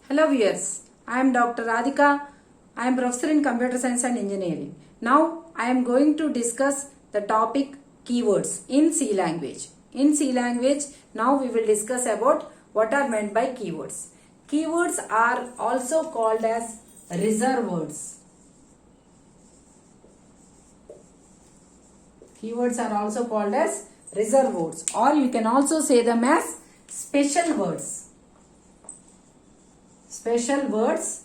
Hello viewers, I am Dr. Radhika. I am professor in computer science and engineering. Now I am going to discuss the topic keywords in C language. In C language, now we will discuss about what are meant by keywords. Keywords are also called as reserved words. Keywords are also called as reserved words, or you can also say them as special words. Special words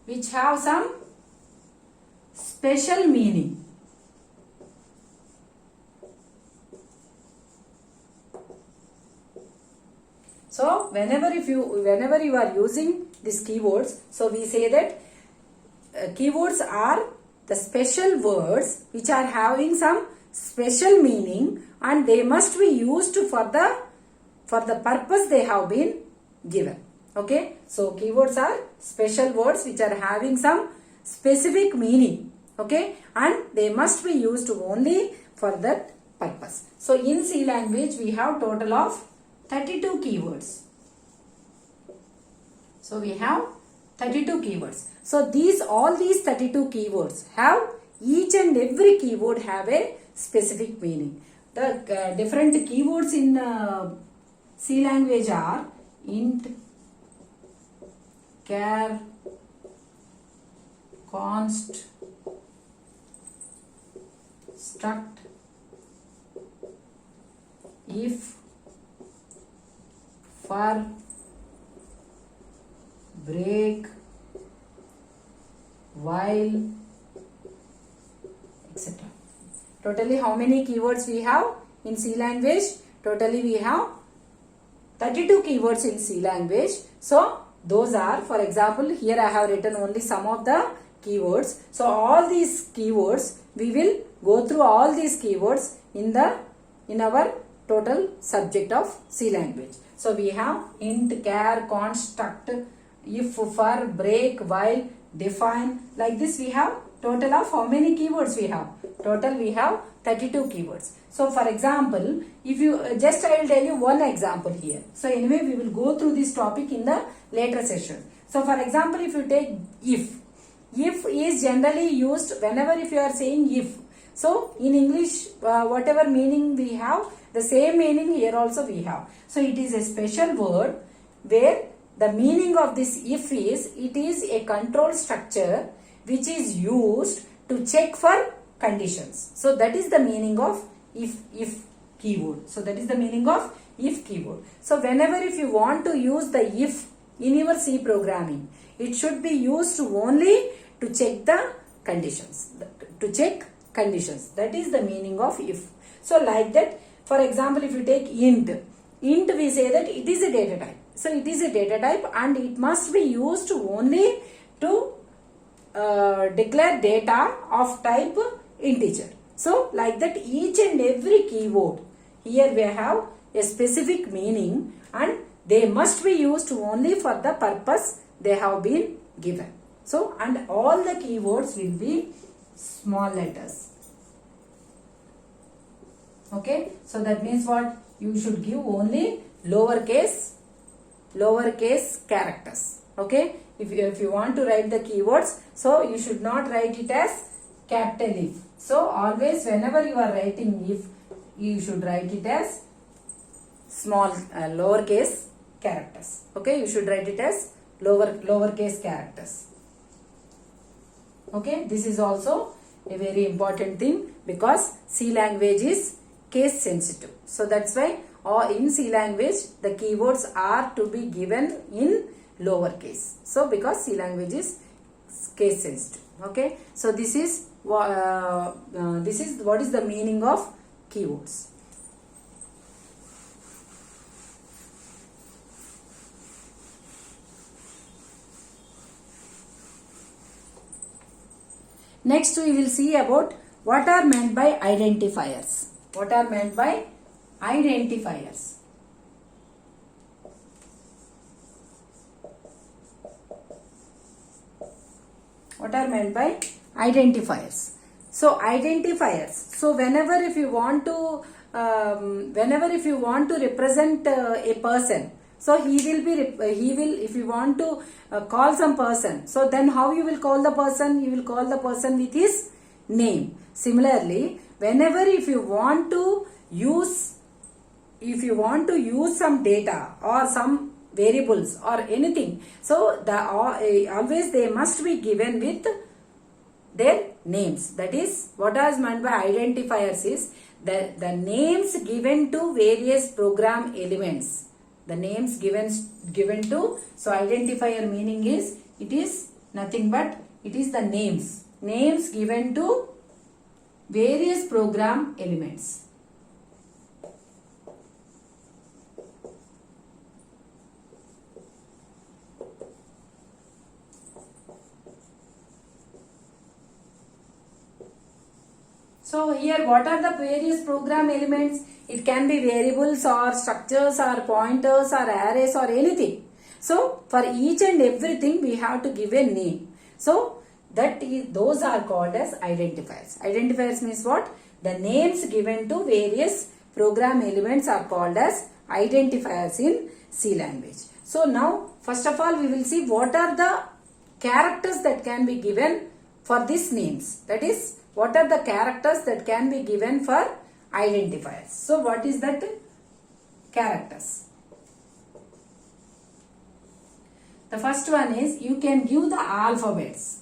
which have some special meaning. So whenever you are using these keywords, so we say that keywords are the special words which are having some special meaning, and they must be used for the purpose they have been given. Okay, so keywords are special words which are having some specific meaning. Okay, and they must be used only for that purpose. So in C language we have total of 32 keywords. So we have 32 keywords. So all these 32 keywords have, each and every keyword have a specific meaning. The different keywords in C language are int, char, const, struct, if, for, break, while, etc. Totally how many keywords we have in C language? Totally we have 32 keywords in C language. So those are, for example, here I have written only some of the keywords. So all these keywords, we will go through all these keywords in our total subject of C language. So we have int, char, const, struct, if, for, break, while, define. Like this we have total of how many keywords we have? Total we have 32 keywords. So for example, if you I will tell you one example here. So anyway, we will go through this topic in the later session. So for example, if you take if is generally used whenever if you are saying if. So in English, whatever meaning we have, the same meaning here also we have. So it is a special word where the meaning of this if is, it is a control structure which is used to check for conditions. So that is the meaning of if keyword. So that is the meaning of if keyword. So whenever if you want to use the if in your C programming, it should be used only to check the conditions. To check conditions. That is the meaning of if. So like that, for example, if you take int we say that it is a data type. So it is a data type and it must be used only to declare data of type integer. So like that, each and every keyword here we have a specific meaning and they must be used only for the purpose they have been given. So, and all the keywords will be small letters. Okay, so that means what? You should give only lowercase characters. Okay, if you want to write the keywords, so you should not write it as capital if. So always whenever you are writing if, you should write it as small lowercase characters. Okay, you should write it as lowercase characters. Okay, this is also a very important thing because C language is case sensitive. So that's why in C language the keywords are to be given in lowercase. So because C language is case sensitive. Okay, so this is what is the meaning of keywords. Next we will see about what are meant by identifiers. What are meant by identifiers? What are meant by identifiers? So identifiers. So whenever if you want to represent a person, So he will, if you want to call some person, so then how you will call the person? You will call the person with his name. Similarly, whenever if you want to use some data or some variables or anything, so always they must be given with their names. That is what is meant by identifiers is the names given to various program elements. The names given to, so identifier meaning is, it is nothing but, it is the names given to various program elements. So here what are the various program elements? It can be variables or structures or pointers or arrays or anything. So for each and everything we have to give a name. So those are called as identifiers. Identifiers means what? The names given to various program elements are called as identifiers in C language. So now first of all we will see what are the characters that can be given for these names. That is, what are the characters that can be given for identifiers? So what is that? Characters. The first one is, you can give the alphabets.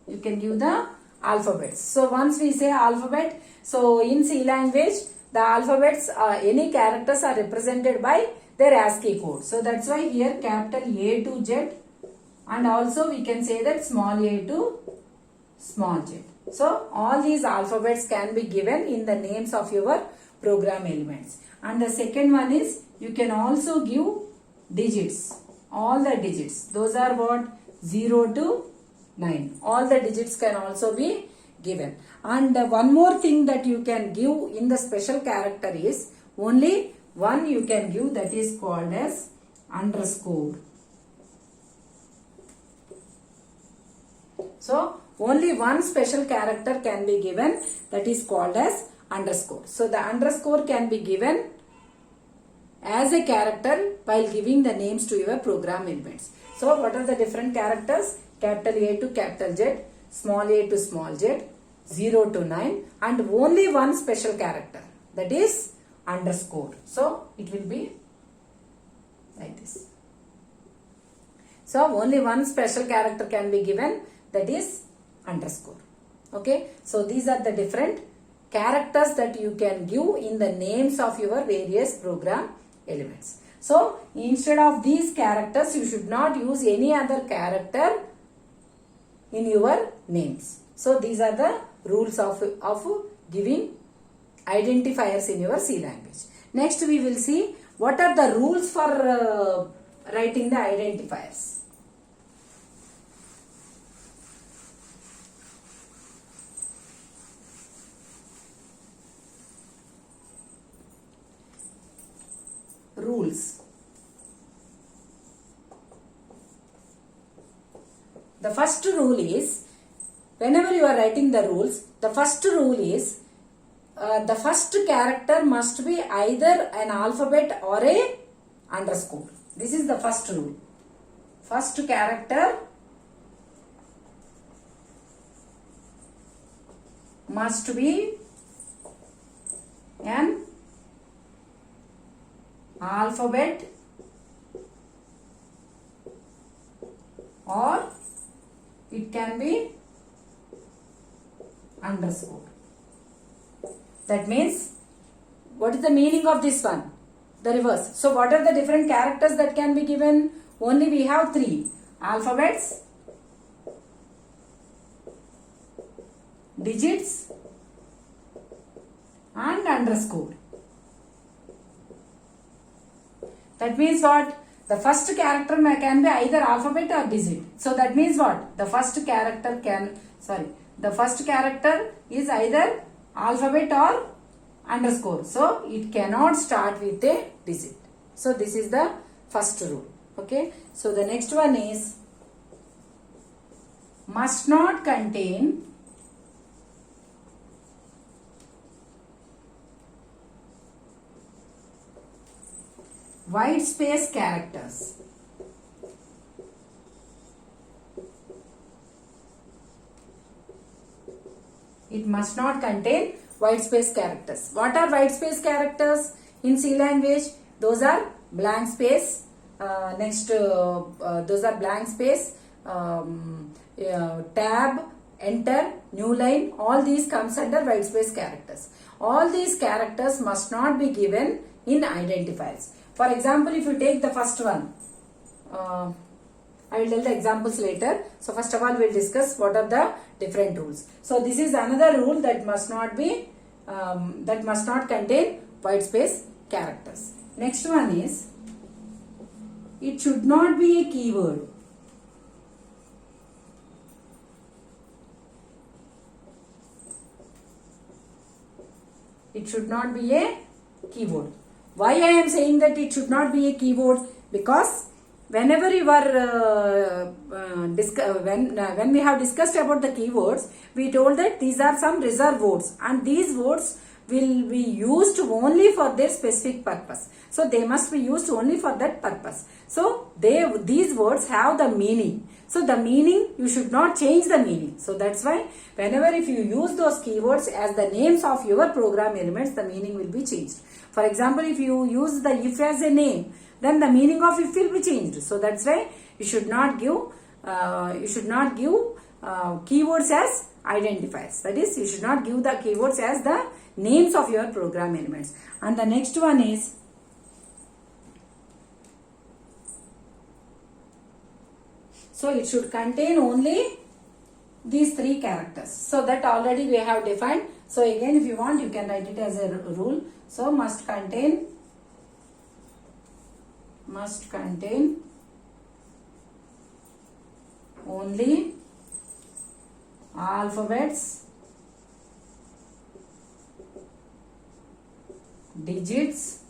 You can give the alphabets. So once we say alphabet, so in C language, the alphabets, any characters are represented by their ASCII code. So that's why here capital A to Z, and also we can say that small a to small z. So all these alphabets can be given in the names of your program elements. And the second one is, you can also give digits. All the digits. Those are what? 0 to 9. All the digits can also be given. And one more thing that you can give in the special character is, only one you can give, that is called as underscore. So only one special character can be given, that is called as underscore. So the underscore can be given as a character while giving the names to your program elements. So what are the different characters? Capital A to capital Z, small a to small z, 0 to 9, and only one special character, that is underscore. So it will be like this. So only one special character can be given, that is underscore. Okay, so these are the different characters that you can give in the names of your various program elements. So instead of these characters, you should not use any other character in your names. So these are the rules of giving identifiers in your C language. Next we will see what are the rules for writing the identifiers. Rules. The first rule is, whenever you are writing the rules, the first rule is the first character must be either an alphabet or a underscore. This is the first rule. First character must be an alphabet or it can be underscore. That means, what is the meaning of this one? The reverse. So what are the different characters that can be given? Only we have 3. Alphabets, digits and underscore. That means what? The first character can be either alphabet or digit. So that means what? The first character is either alphabet or underscore. So it cannot start with a digit. So this is the first rule. Okay. So the next one is, must not contain white space characters. It must not contain white space characters. What are white space characters in C language? Those are blank space. Those are blank space, tab, enter, new line. All these comes under white space characters. All these characters must not be given in identifiers. For example, if you take the first one, I will tell the examples later. So first of all, we will discuss what are the different rules. So this is another rule that must not be, that must not contain white space characters. Next one is, it should not be a keyword. It should not be a keyword. Why I am saying that it should not be a keyword? Because whenever you are when we have discussed about the keywords, we told that these are some reserved words, and these words will be used only for their specific purpose. So they must be used only for that purpose. So these words have the meaning. So the meaning, you should not change the meaning. So that's why whenever if you use those keywords as the names of your program elements, the meaning will be changed. For example, if you use the if as a name, then the meaning of if will be changed. So that's why you should not give keywords as identifiers. That is, you should not give the keywords as the names of your program elements. And the next one is, so it should contain only these three characters. So that already we have defined. So again, if you want, you can write it as a rule. So must contain only alphabets, digits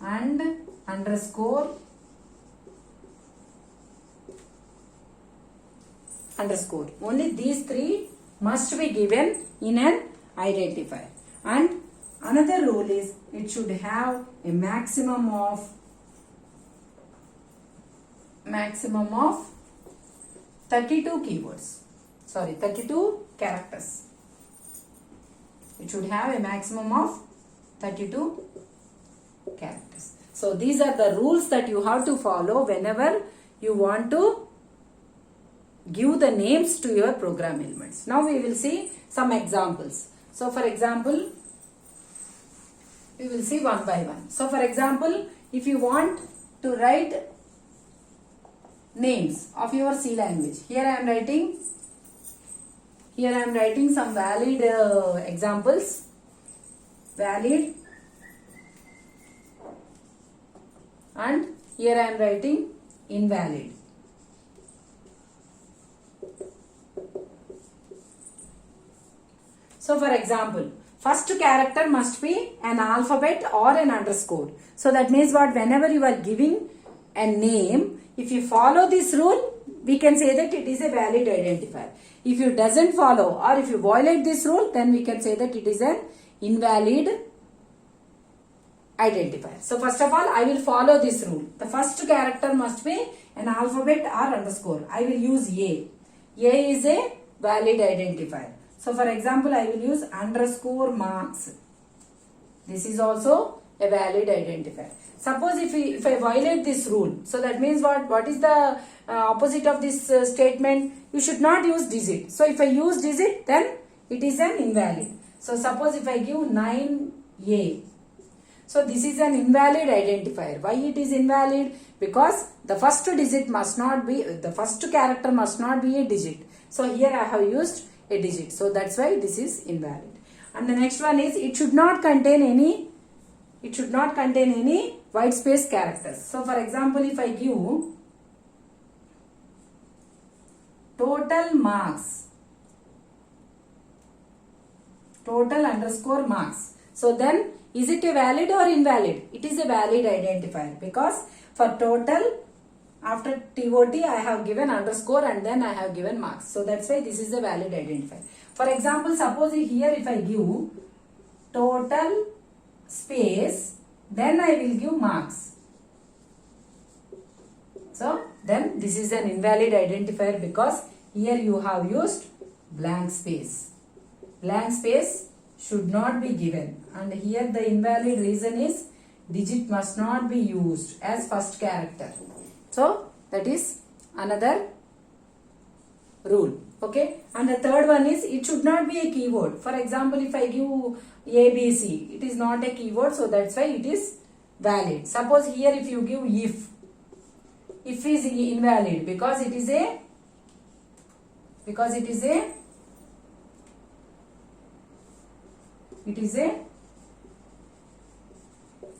and underscore. Only these three must be given in an identifier. And another rule is, it should have a maximum of 32 keywords. 32 characters. It should have a maximum of 32 characters. So these are the rules that you have to follow whenever you want to give the names to your program elements. Now we will see some examples. So for example, we will see one by one. So for example, if you want to write names of your C language, here I am writing some valid examples. Valid, and here I am writing invalid. So for example, first character must be an alphabet or an underscore. So that means what? Whenever you are giving a name, if you follow this rule, we can say that it is a valid identifier. If you doesn't follow, or if you violate this rule, then we can say that it is an invalid identifier. So first of all, I will follow this rule. The first character must be an alphabet or underscore. I will use A. A is a valid identifier. So for example, I will use underscore marks. This is also a valid identifier. Suppose if I violate this rule, so that means what? What is the opposite of this statement? You should not use digit. So if I use digit, then it is an invalid. So suppose if I give 9A. So this is an invalid identifier. Why it is invalid? Because the first digit must not be, the first character must not be a digit. So here I have used a digit. So that's why this is invalid. And the next one is, it should not contain any white space characters. So for example, if I give total marks, total underscore marks. So then, is it a valid or invalid? It is a valid identifier, because for total, after TOT I have given underscore and then I have given marks. So that's why this is a valid identifier. For example, suppose here if I give total space then I will give marks. So then this is an invalid identifier because here you have used blank space. Blank space should not be given, and here the invalid reason is digit must not be used as first character. So that is another rule. Okay, and the third one is it should not be a keyword. For example, if I give ABC, it is not a keyword, so that's why it is valid. Suppose here if you give if is invalid because it is a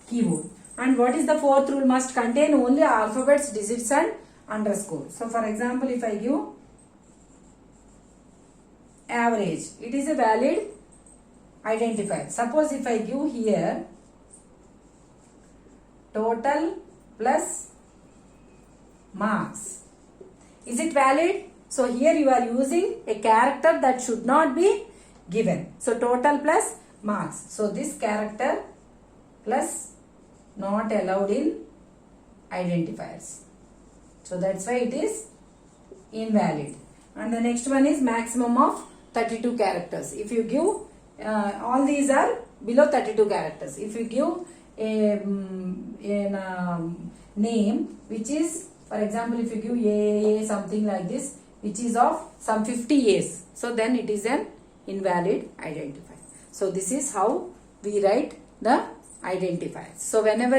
keyword. And what is the fourth rule? Must contain only alphabets, digits and underscore. So for example, if I give average, it is a valid identifier. Suppose if I give here total plus marks, is it valid? So here you are using a character that should not be given. So total plus marks. So this character plus not allowed in identifiers. So that's why it is invalid. And the next one is maximum of 32 characters. If you give all these are below 32 characters. If you give a name which is, for example, if you give A something like this, which is of some 50 A's, so then it is an invalid identifier. So this is how we write the identifiers. So whenever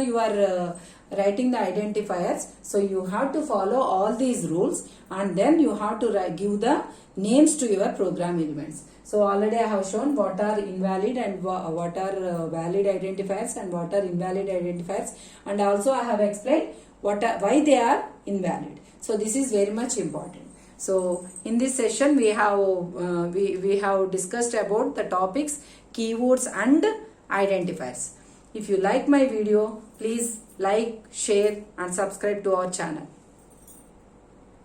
you are writing the identifiers, so you have to follow all these rules, and then you have to give the names to your program elements. So already I have shown what are invalid and what are valid identifiers and what are invalid identifiers, and also I have explained why they are invalid. So this is very much important. So in this session we have discussed about the topics keywords and identifiers. If you like my video, please like, share and subscribe to our channel.